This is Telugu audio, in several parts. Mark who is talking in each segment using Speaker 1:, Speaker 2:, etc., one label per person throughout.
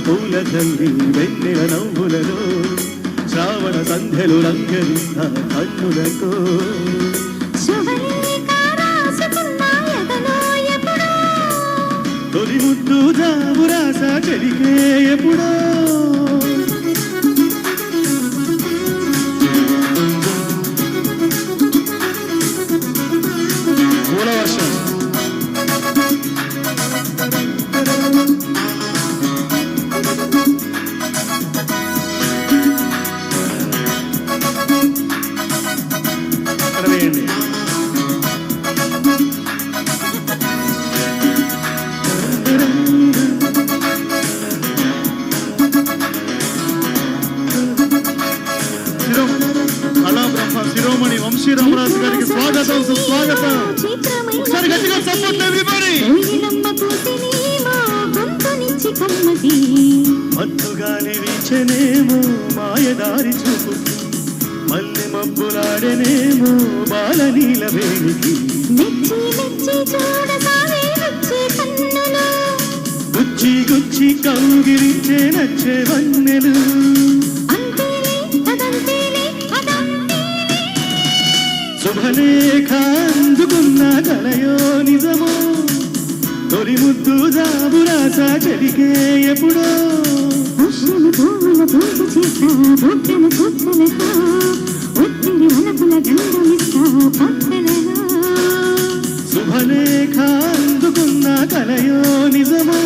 Speaker 1: పూల తల్లి వెన్నెల నవ్వులలో శ్రావణ సంధ్యలు రంగరిస్తా కన్నులతో తొలి ముద్దు జాబు రాస చెలికే ఎప్పుడో శిరోమణి వంశీరామరాజు గారికి స్వాగతం సుస్వాగతం. ఒకసారి గట్టిగా సపోర్ట్ ఎవ్రీబడీ. మత్తుగాలి వీచనేమో మాయదారి చూపు మల్లె మబ్బులాడనేమో బాల నీల వేణికి గుచ్చి గుచ్చి కౌగిలించే నచ్చే వన్నెలు శుభలేఖ అందుకున్న కలయో నిజమో తొలి ముద్దు జాబు రాస చెలికే ఎప్పుడో శుభలేఖ అందుకున్న కలయో నిజమో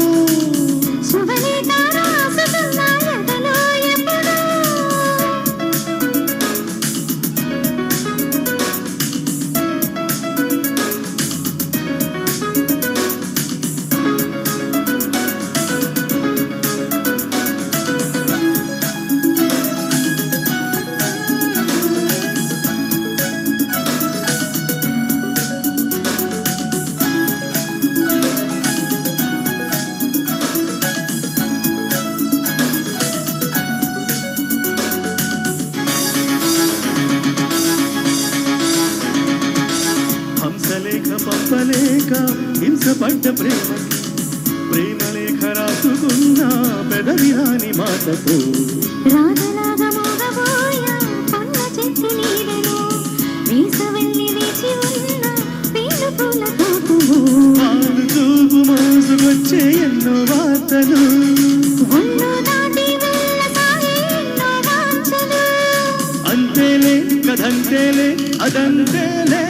Speaker 1: పంపలేక హింసపడ్డ ప్రేమకి ప్రేమలేఖ రాసుకున్న పెదవి రాని మాటతో పాలు చూపు మోసుకొచ్చే ఎన్నో వార్తలు అంతేలే కదంతేలే అదంతేలే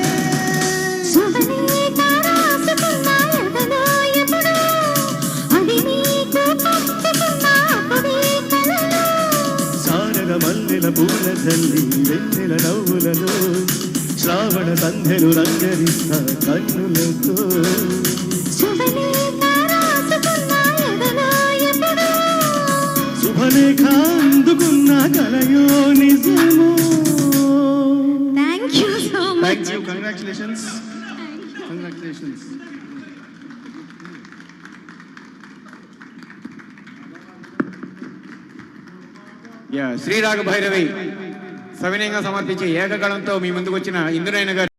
Speaker 1: మల్లెల పూల తల్లి వెన్నెల నవ్వులలో శ్రావణ సంధ్యలు రంగరిస్తా కన్నులతో శుభలేఖ అందుకున్న కలయో నిజమో.
Speaker 2: Thank you so much.
Speaker 1: Congratulations.
Speaker 3: Sriraga Bhairavi సవినయంగా సమర్పించి ఏకగళంతో మీ ముందుకు వచ్చిన ఇంద్రునైన గారు